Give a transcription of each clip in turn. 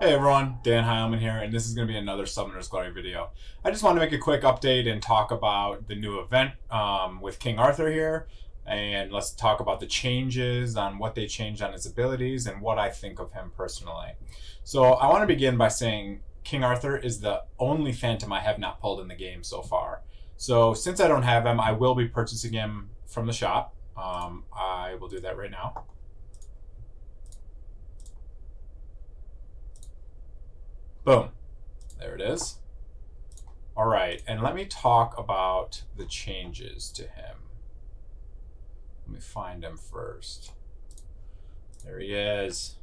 Hey everyone, Dan Heilman here, and this is going to be another Summoner's Glory video. I just want to make a quick update and talk about the new event with King Arthur here, and let's talk about the changes on what they changed on his abilities and what I think of him personally. So I want to begin by saying King Arthur is the only Phantom I have not pulled in the game so far. So since I don't have him, I will be purchasing him from the shop. I will do that right now. Boom. There it is. All right, and let me talk about the changes to him. Let me find him first. There he is.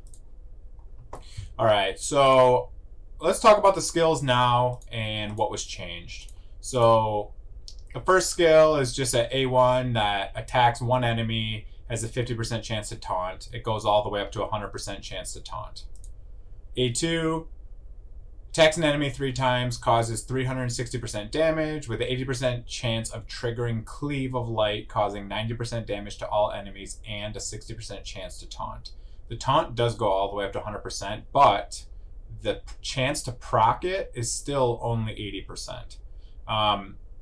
All right, so let's talk about the skills now and what was changed. So the first skill is just an A1 that attacks one enemy, has a 50% chance to taunt. It goes all the way up to a 100% chance to taunt. A2 attacks an enemy 3 times, causes 360% damage with an 80% chance of triggering Cleave of Light, causing 90% damage to all enemies and a 60% chance to taunt. The taunt does go all the way up to 100%, but the chance to proc it is still only 80%.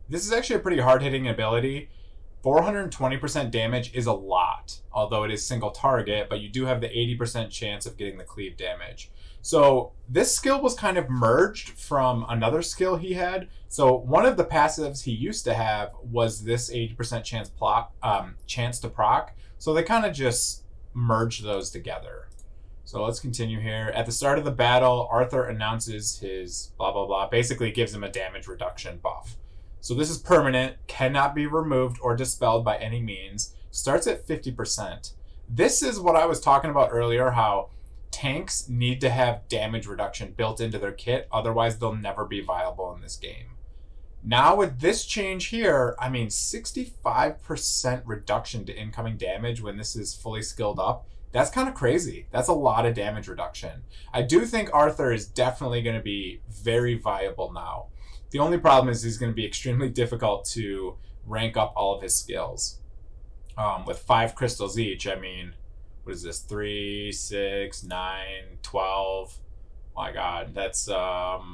This is actually a pretty hard-hitting ability. 420% damage is a lot, although it is single target, but you do have the 80% chance of getting the cleave damage. So this skill was kind of merged from another skill he had. So one of the passives he used to have was this 80% chance to proc. So they kind of just merged those together. So let's continue here. At the start of the battle, Arthur announces his blah, blah, blah. Basically gives him a damage reduction buff. So this is permanent, cannot be removed or dispelled by any means. Starts at 50%. This is what I was talking about earlier, how tanks need to have damage reduction built into their kit, otherwise they'll never be viable in this game. Now with this change here, I mean 65% reduction to incoming damage when this is fully skilled up. That's kind of crazy. That's a lot of damage reduction. I do think Arthur is definitely going to be very viable now. The only problem is he's going to be extremely difficult to rank up all of his skills. With 5 crystals each, I mean, what is this? 3, 6, 9, 12. My God, that's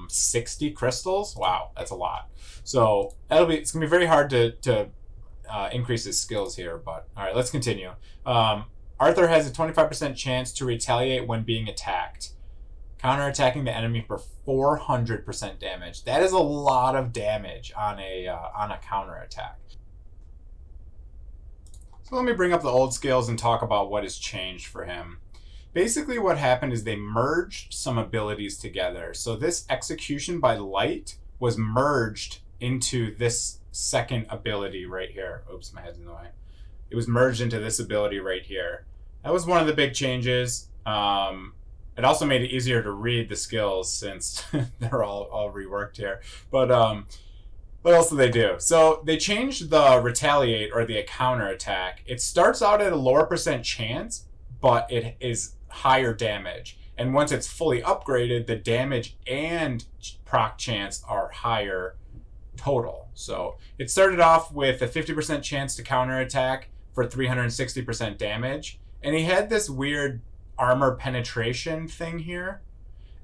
60 crystals. Wow, that's a lot. So it's gonna be very hard to increase his skills here. But all right, let's continue. Arthur has a 25% chance to retaliate when being attacked, counterattacking the enemy for 400% damage. That is a lot of damage on a counterattack. So let me bring up the old skills and talk about what has changed for him. Basically what happened is they merged some abilities together. So this execution by light was merged into this second ability right here. Oops, my head's in the way. It was merged into this ability right here. That was one of the big changes. It also made it easier to read the skills since they're all reworked here. But what else do they do? So they changed the retaliate or the counter attack. It starts out at a lower percent chance, but it is higher damage. And once it's fully upgraded, the damage and proc chance are higher total. So it started off with a 50% chance to counter attack for 360% damage. And he had this weird armor penetration thing here.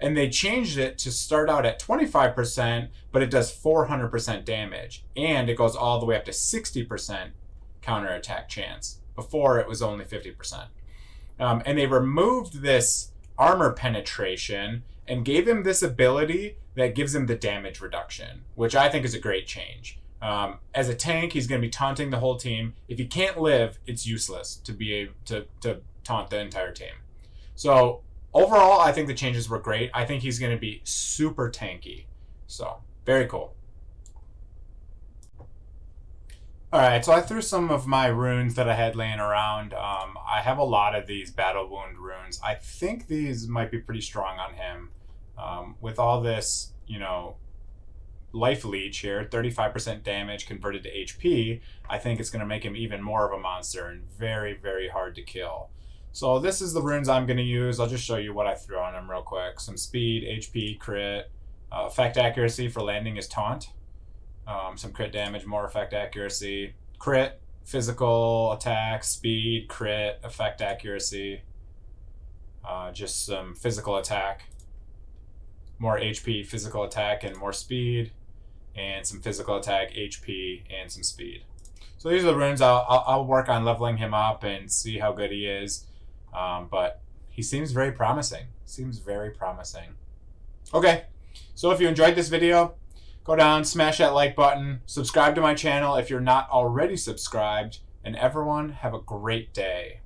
And they changed it to start out at 25%, but it does 400% damage. And it goes all the way up to 60% counterattack chance. Before, it was only 50%. And they removed this armor penetration and gave him this ability that gives him the damage reduction, which I think is a great change. As a tank, he's going to be taunting the whole team. If he can't live, it's useless to be able to taunt the entire team. So overall, I think the changes were great. I think he's going to be super tanky. So, very cool. Alright, so I threw some of my runes that I had laying around. I have a lot of these battle wound runes. I think these might be pretty strong on him. With all this, life leech here, 35% damage converted to HP, I think it's going to make him even more of a monster and very, very hard to kill. So this is the runes I'm going to use. I'll just show you what I threw on him real quick. Some speed, HP, crit, effect accuracy for landing is taunt. Some crit damage, more effect accuracy. Crit, physical attack, speed, crit, effect accuracy. just some physical attack, more HP, physical attack, and more speed, and some physical attack, HP, and some speed. So these are the runes. I'll work on leveling him up and see how good he is. But he seems very promising. Seems very promising. Okay, so if you enjoyed this video, go down, smash that like button, subscribe to my channel if you're not already subscribed, and everyone have a great day.